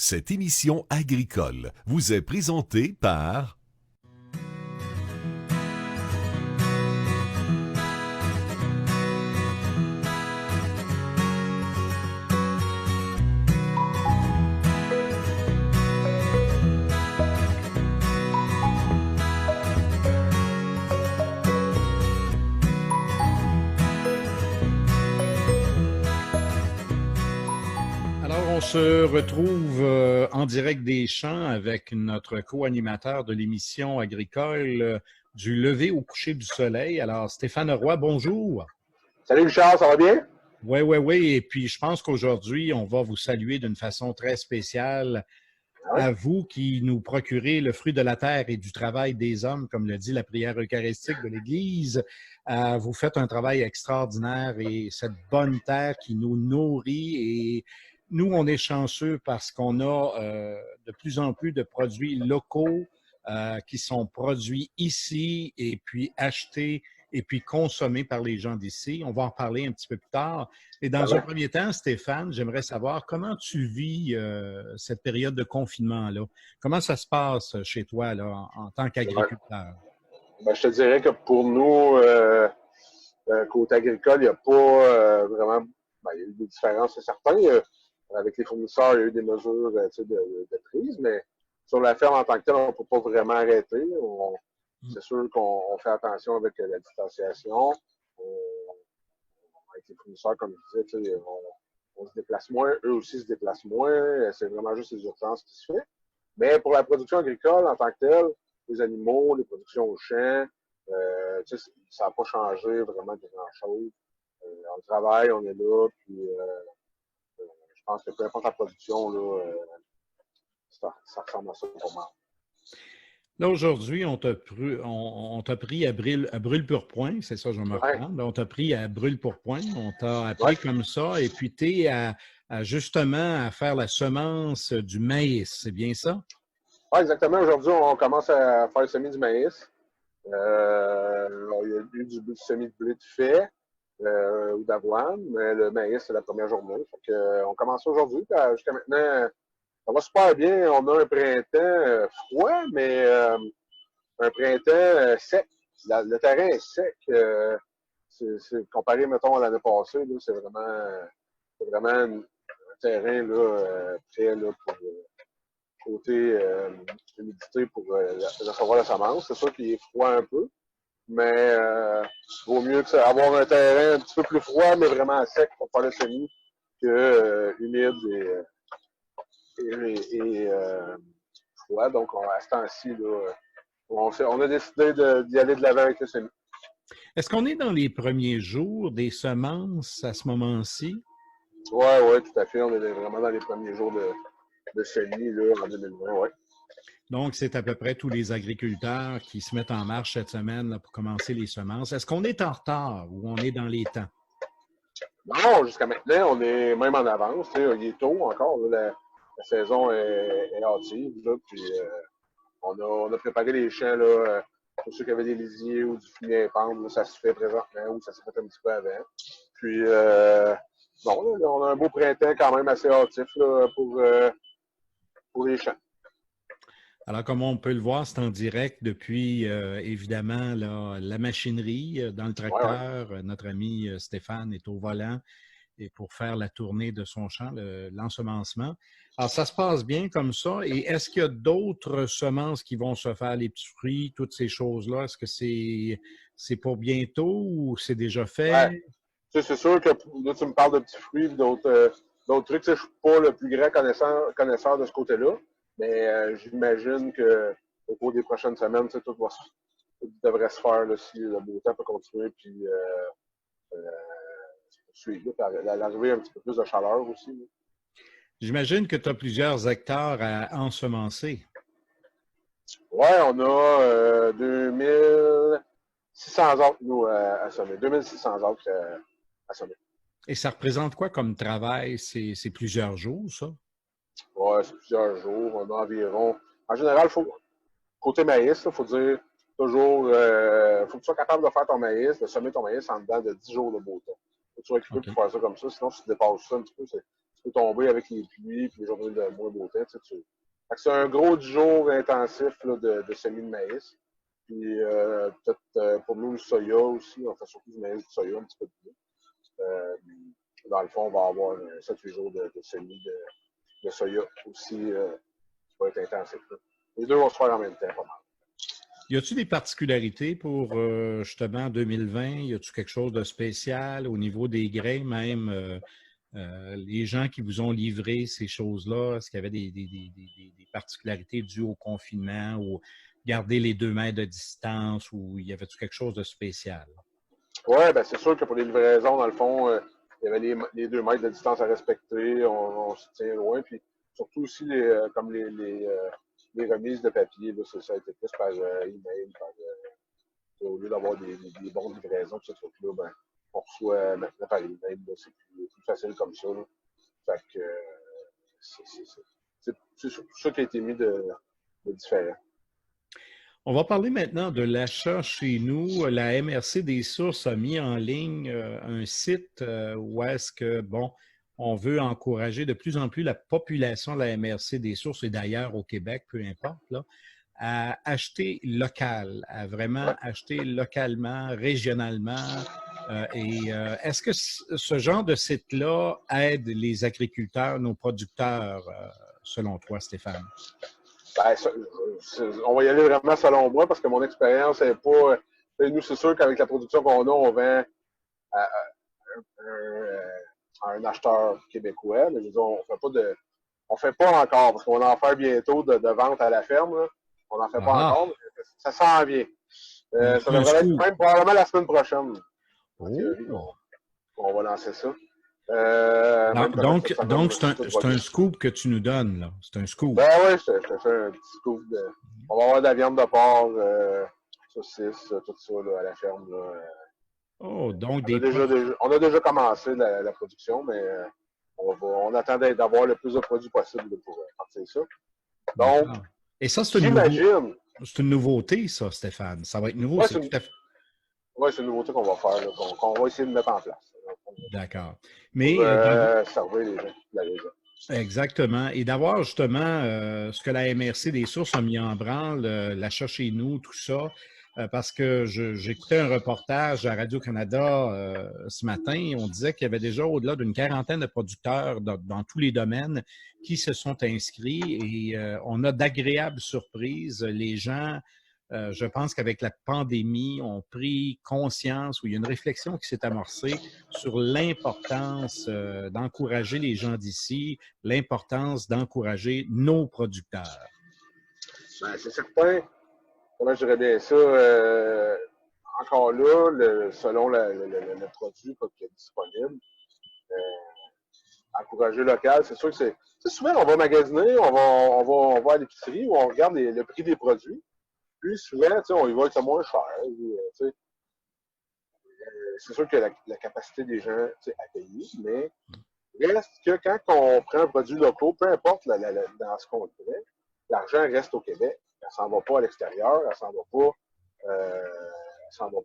Cette émission agricole vous est présentée par... On se retrouve en direct des champs avec notre co-animateur de l'émission agricole du lever au coucher du soleil. Alors, Stéphane Roy, bonjour. Salut Richard, ça va bien? Oui. Et puis, je pense qu'aujourd'hui, on va vous saluer d'une façon très spéciale à vous qui nous procurez le fruit de la terre et du travail des hommes, comme le dit la prière eucharistique de l'Église. Vous faites un travail extraordinaire et cette bonne terre qui nous nourrit et nous, on est chanceux parce qu'on a de plus en plus de produits locaux qui sont produits ici et puis achetés et puis consommés par les gens d'ici. On va en parler un petit peu plus tard. Et dans un premier temps, Stéphane, j'aimerais savoir comment tu vis cette période de confinement-là. Comment ça se passe chez toi là, en tant qu'agriculteur? Ben, je te dirais que pour nous, côté agricole, il n'y a pas vraiment... Ben, il y a eu des différences, c'est certain. Avec les fournisseurs, il y a eu des mesures de prise, mais sur la ferme en tant que telle, on ne peut pas vraiment arrêter. C'est sûr qu'on fait attention avec la distanciation. Avec les fournisseurs, comme je disais, on se déplace moins. Eux aussi se déplacent moins. C'est vraiment juste les urgences qui se font. Mais pour la production agricole en tant que telle, les animaux, les productions au champ, ça n'a pas changé vraiment de grand-chose. On travaille, on est là, puis je pense que peu importe la production, là, ça ressemble à ça pour moi. Là, aujourd'hui, on t'a pris à brûle-pourpoint, c'est ça, je me reprends. Là, on t'a pris à brûle-pourpoint, on t'a appelé comme ça, et puis tu es justement à faire la semence du maïs, c'est bien ça? Oui, exactement. Aujourd'hui, on commence à faire le semis du maïs. Il y a eu du semis de blé de fait ou d'avoine, mais le maïs, c'est la première journée. On commence aujourd'hui. Jusqu'à maintenant, ça va super bien. On a un printemps froid, mais un printemps sec. Le terrain est sec. Comparé, mettons, à l'année passée, c'est vraiment un terrain là, prêt là, pour côté humidité pour recevoir la semence. C'est sûr qu'il est froid un peu, mais vaut mieux que avoir un terrain un petit peu plus froid, mais vraiment sec pour faire le semis, que humide et froid. Donc, à ce temps-ci, on a décidé d'y aller de l'avant avec le semis. Est-ce qu'on est dans les premiers jours des semences à ce moment-ci? Oui, tout à fait. On est vraiment dans les premiers jours de semis là, en 2020, oui. Donc, c'est à peu près tous les agriculteurs qui se mettent en marche cette semaine là, pour commencer les semences. Est-ce qu'on est en retard ou on est dans les temps? Non, jusqu'à maintenant, on est même en avance. Il est tôt encore. Là, la saison est hâtive. Là, puis on a préparé les champs là, pour ceux qui avaient des lisiers ou du fumier à épandre. Là, ça se fait présentement ou ça s'est fait un petit peu avant. Puis, bon, là, on a un beau printemps quand même assez hâtif là, pour les champs. Alors, comme on peut le voir, c'est en direct depuis, évidemment, là, la machinerie dans le tracteur. Ouais. Notre ami Stéphane est au volant et pour faire la tournée de son champ, l'ensemencement. Alors, ça se passe bien comme ça. Et est-ce qu'il y a d'autres semences qui vont se faire, les petits fruits, toutes ces choses-là? Est-ce que c'est pour bientôt ou c'est déjà fait? Ouais. C'est sûr que là, tu me parles de petits fruits et d'autres trucs. Je ne suis pas le plus grand connaisseur de ce côté-là. Mais j'imagine qu'au cours des prochaines semaines, tout devrait se faire là, si le beau temps peut continuer puis se poursuivre. L'arrivée un petit peu plus de chaleur aussi. Là. J'imagine que tu as plusieurs hectares à ensemencer. Oui, on a 2600 acres, nous, à semer. 2600 acres à semer. Et ça représente quoi comme travail? C'est plusieurs jours, ça? Oui, c'est plusieurs jours. On a environ... En général, côté maïs, il faut dire toujours... faut que tu sois capable de faire ton maïs, de semer ton maïs en dedans de 10 jours de beau temps. Faut que tu sois équipé pour faire ça comme ça. Sinon, si tu dépasses ça un petit peu, c'est peux tomber avec les pluies et les journées de moins beau temps. C'est un gros 10 jours intensif là, de semis de maïs. Puis peut-être pour nous, le soya aussi. On fait surtout du maïs, du soya, un petit peu plus. Dans le fond, on va avoir 7-8 jours de semis de soya aussi qui va être intensif. Là. Les deux vont se faire en même temps, pas mal. Y a-t-il des particularités pour justement 2020? Y a-t-il quelque chose de spécial au niveau des grains, même les gens qui vous ont livré ces choses-là? Est-ce qu'il y avait des particularités dues au confinement ou garder les 2 mètres de distance ou y avait-il quelque chose de spécial? Oui, ben c'est sûr que pour les livraisons, dans le fond, il y avait les 2 mètres de distance à respecter, on se tient loin, puis surtout aussi comme les remises de papier, là, ça a été plus par email, au lieu d'avoir des bons livraisons, ce truc-là, ben, on reçoit maintenant par email, c'est plus facile comme ça. Là. Fait que c'est surtout ça qui a été mis de différent. On va parler maintenant de l'achat chez nous. La MRC des Sources a mis en ligne un site où est-ce que, bon, on veut encourager de plus en plus la population de la MRC des Sources et d'ailleurs au Québec, peu importe, là, à acheter local, à vraiment acheter localement, régionalement. Est-ce que ce genre de site-là aide les agriculteurs, nos producteurs, selon toi, Stéphane? Ben, on va y aller vraiment selon moi parce que mon expérience n'est pas. Nous, c'est sûr qu'avec la production qu'on a, on vend à un acheteur québécois, mais je veux dire, on fait pas encore parce qu'on va en faire bientôt de vente à la ferme. Là. On n'en fait pas encore, mais ça s'en vient. Ça devrait être même probablement la semaine prochaine. En théorie, on va lancer ça. Donc c'est un scoop que tu nous donnes, là. C'est un scoop. Ben oui, je te fais un petit scoop. On va avoir de la viande de porc, saucisse, tout ça là, à la ferme. Là. Oh, donc on a déjà commencé la production, mais on attend d'avoir le plus de produits possible pour partir ça. Donc, et ça, c'est une nouveauté, ça, Stéphane. Ça va être nouveau. Oui, c'est une nouveauté qu'on va faire, qu'on va essayer de mettre en place. D'accord. Mais servir les gens, la région. Exactement. Et d'avoir justement ce que la MRC des Sources a mis en branle, l'achat chez nous, tout ça, parce que j'écoutais un reportage à Radio-Canada ce matin. On disait qu'il y avait déjà au-delà d'une 40aine de producteurs dans tous les domaines qui se sont inscrits et on a d'agréables surprises. Les gens, je pense qu'avec la pandémie, ont pris conscience, ou il y a une réflexion qui s'est amorcée sur l'importance d'encourager les gens d'ici, l'importance d'encourager nos producteurs. Ben, c'est certain. Comment je dirais bien ça? Encore là, selon le produit qui est disponible, encourager local, c'est sûr que c'est souvent on va magasiner, on va à l'épicerie où on regarde le prix des produits. Puis souvent, on y va avec le moins cher. C'est sûr que la capacité des gens à payer, mais reste que quand on prend un produit local, peu importe dans ce qu'on fait, l'argent reste au Québec. Elle ne s'en va pas à l'extérieur, elle ne s'en va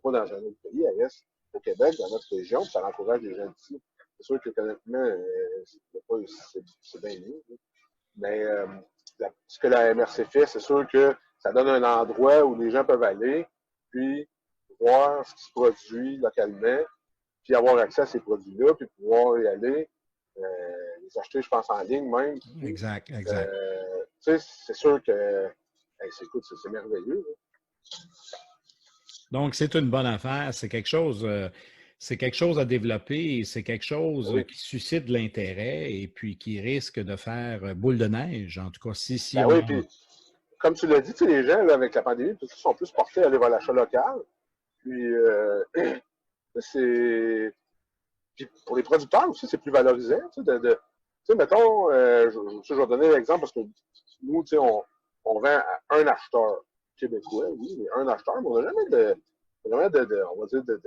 pas dans un autre pays, elle reste au Québec, dans notre région, puis ça encourage les gens d'ici. C'est sûr qu'économiquement, c'est bien mieux. Mais ce que la MRC fait, c'est sûr que ça donne un endroit où les gens peuvent aller, puis voir ce qui se produit localement, puis avoir accès à ces produits-là, puis pouvoir y aller, les acheter, je pense, en ligne même. Exact. C'est sûr que c'est merveilleux. Là. Donc, c'est une bonne affaire. C'est quelque chose à développer et c'est quelque chose qui suscite de l'intérêt et puis qui risque de faire boule de neige. En tout cas, si oui, puis, comme tu l'as dit, les gens, là, avec la pandémie, sont plus portés à aller vers l'achat local. Puis, puis pour les producteurs aussi, c'est plus valorisant. Mettons, je vais donner l'exemple parce que nous, on vend à un acheteur québécois, oui, mais un acheteur, mais on n'a jamais on va dire, de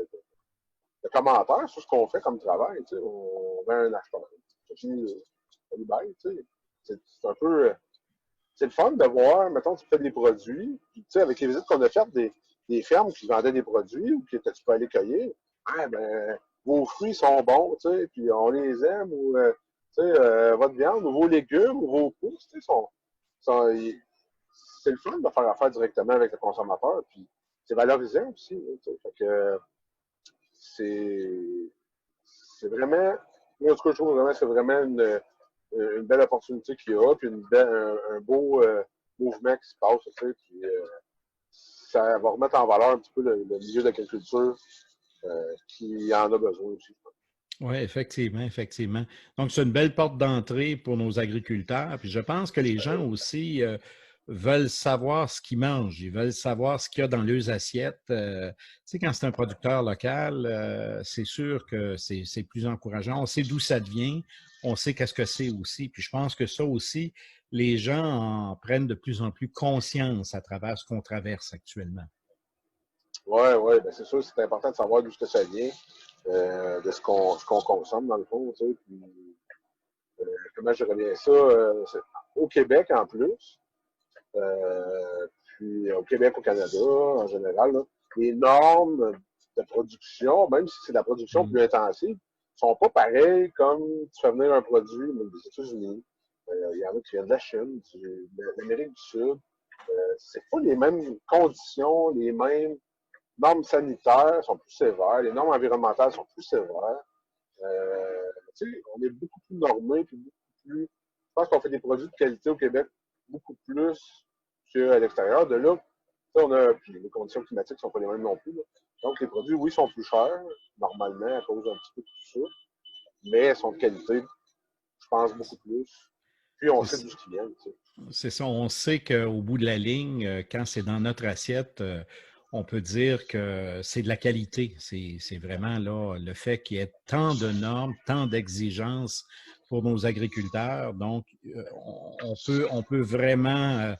commentaires sur ce qu'on fait comme travail. On vend un acheteur. C'est un peu. C'est le fun de voir, mettons, tu fais des produits, puis avec les visites qu'on a faites des fermes qui vendaient des produits ou que tu peux aller cueillir, vos fruits sont bons, puis on les aime, ou votre viande ou vos légumes ou vos pousses, c'est le fun de faire affaire directement avec le consommateur. Puis c'est valorisant aussi. Fait que c'est vraiment, moi, ce que je trouve vraiment, c'est vraiment une belle opportunité qu'il y a, puis un beau mouvement qui se passe, puis ça va remettre en valeur un petit peu le milieu de l'agriculture qui en a besoin aussi. Oui, effectivement, effectivement. Donc, c'est une belle porte d'entrée pour nos agriculteurs. Puis je pense que les gens aussi veulent savoir ce qu'ils mangent. Ils veulent savoir ce qu'il y a dans leurs assiettes. Tu sais, quand c'est un producteur local, c'est sûr que c'est plus encourageant. On sait d'où ça vient. On sait qu'est-ce que c'est aussi. Puis je pense que ça aussi, les gens en prennent de plus en plus conscience à travers ce qu'on traverse actuellement. Oui, ben c'est sûr, c'est important de savoir d'où ça vient, de ce qu'on consomme dans le fond, puis comment je reviens ça, au Québec en plus, puis au Québec, au Canada en général, là, les normes de production, même si c'est de la production plus intensive, sont pas pareilles comme tu fais venir un produit des États-Unis. Il y en a qui viennent de la Chine, de l'Amérique du Sud. C'est pas les mêmes conditions, les mêmes normes sanitaires sont plus sévères, les normes environnementales sont plus sévères. On est beaucoup plus normé, puis beaucoup plus. Je pense qu'on fait des produits de qualité au Québec beaucoup plus qu'à l'extérieur. De là, puis les conditions climatiques ne sont pas les mêmes non plus. Là. Donc, les produits, oui, sont plus chers, normalement, à cause d'un petit peu de tout ça, mais elles sont de qualité, je pense, beaucoup plus. Puis, on sait d'où ce qui vient. C'est ça, on sait qu'au bout de la ligne, quand c'est dans notre assiette, on peut dire que c'est de la qualité. C'est vraiment là le fait qu'il y ait tant de normes, tant d'exigences pour nos agriculteurs. Donc, on peut vraiment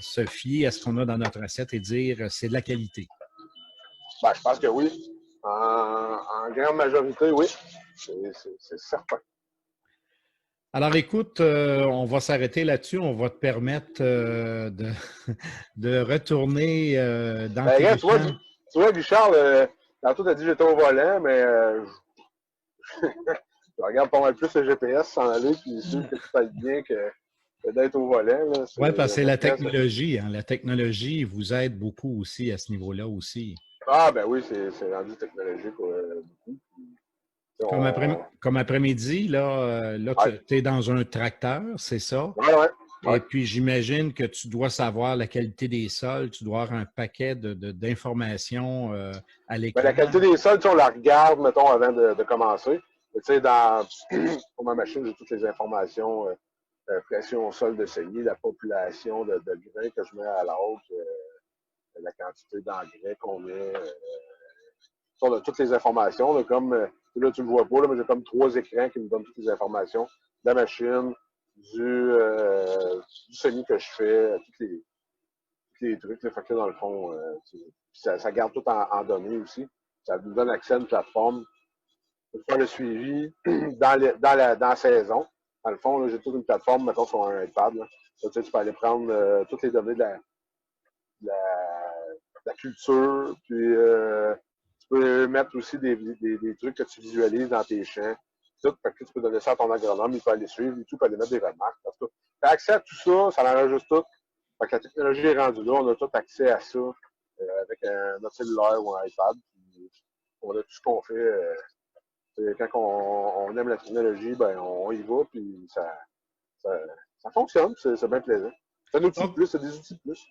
se fier à ce qu'on a dans notre assiette et dire c'est de la qualité. Ben, je pense que oui. En grande majorité, oui. C'est certain. Alors écoute, on va s'arrêter là-dessus. On va te permettre de retourner dans Ben, tes regarde, champs. tu vois, Richard, tantôt, tu as dit que j'étais au volant, mais je regarde pas mal plus le GPS sans aller, puis sûr que tu fais bien que d'être au volant. Oui, parce que c'est la technologie. Hein. La technologie vous aide beaucoup aussi à ce niveau-là aussi. Ah, ben oui, c'est rendu technologique beaucoup. Comme après-midi, là, tu es dans un tracteur, c'est ça? Ouais. Et puis, j'imagine que tu dois savoir la qualité des sols, tu dois avoir un paquet d'informations à l'écran. Ben, la qualité des sols, on la regarde, mettons, avant de commencer. Tu sais, pour ma machine, j'ai toutes les informations, pression au sol de saignée, la population de grains que je mets à la haute, la quantité d'engrais qu'on met. On a toutes les informations, là, comme là, tu ne le vois pas, là, mais j'ai comme 3 écrans qui me donnent toutes les informations de la machine, du semis que je fais, tous les trucs. Là, fait que là, dans le fond, ça garde tout en données aussi. Ça nous donne accès à une plateforme pour faire le suivi dans la saison. Dans le fond, j'ai toute une plateforme, mettons, sur un iPad. Là. Là, tu peux aller prendre toutes les données de la culture, puis tu peux mettre aussi des trucs que tu visualises dans tes champs. Tout, fait que tu peux donner ça à ton agronome, il peut aller suivre, et tout, peut aller mettre des remarques. Parce que tu as accès à tout ça, ça enregistre tout. Fait que la technologie est rendue là, on a tout accès à ça avec notre cellulaire ou un iPad. Puis on a tout ce qu'on fait. Quand on aime la technologie, ben on y va, puis ça fonctionne, c'est bien plaisant. C'est un outil de plus, c'est des outils de plus.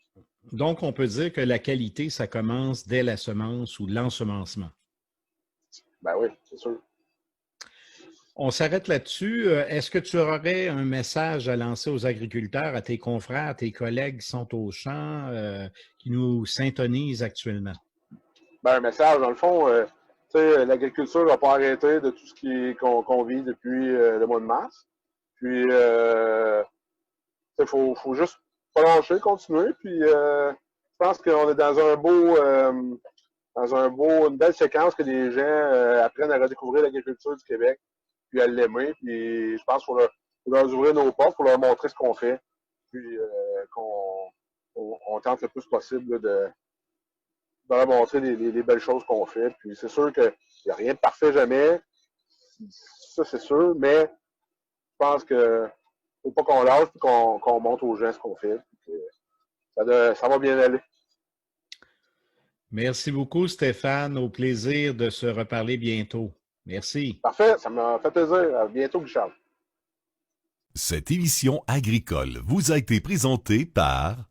Donc, on peut dire que la qualité, ça commence dès la semence ou l'ensemencement. Ben oui, c'est sûr. On s'arrête là-dessus. Est-ce que tu aurais un message à lancer aux agriculteurs, à tes confrères, à tes collègues qui sont au champ, qui nous syntonisent actuellement? Ben, un message, dans le fond, l'agriculture n'a pas arrêté de tout ce qu'on vit depuis le mois de mars. Puis, il faut juste pas lâcher, continuer. Puis, je pense qu'on est dans une belle séquence que les gens apprennent à redécouvrir l'agriculture du Québec, puis à l'aimer. Puis, je pense qu'il faut leur ouvrir nos portes, pour leur montrer ce qu'on fait. Puis, qu'on tente le plus possible de leur montrer les belles choses qu'on fait. Puis, c'est sûr qu'il n'y a rien de parfait jamais. Ça, c'est sûr. Mais pense que faut pas qu'on lâche et qu'on montre aux gens ce qu'on fait. Ça va bien aller. Merci beaucoup, Stéphane. Au plaisir de se reparler bientôt. Merci. Parfait, ça m'a fait plaisir. À bientôt, Richard. Cette émission agricole vous a été présentée par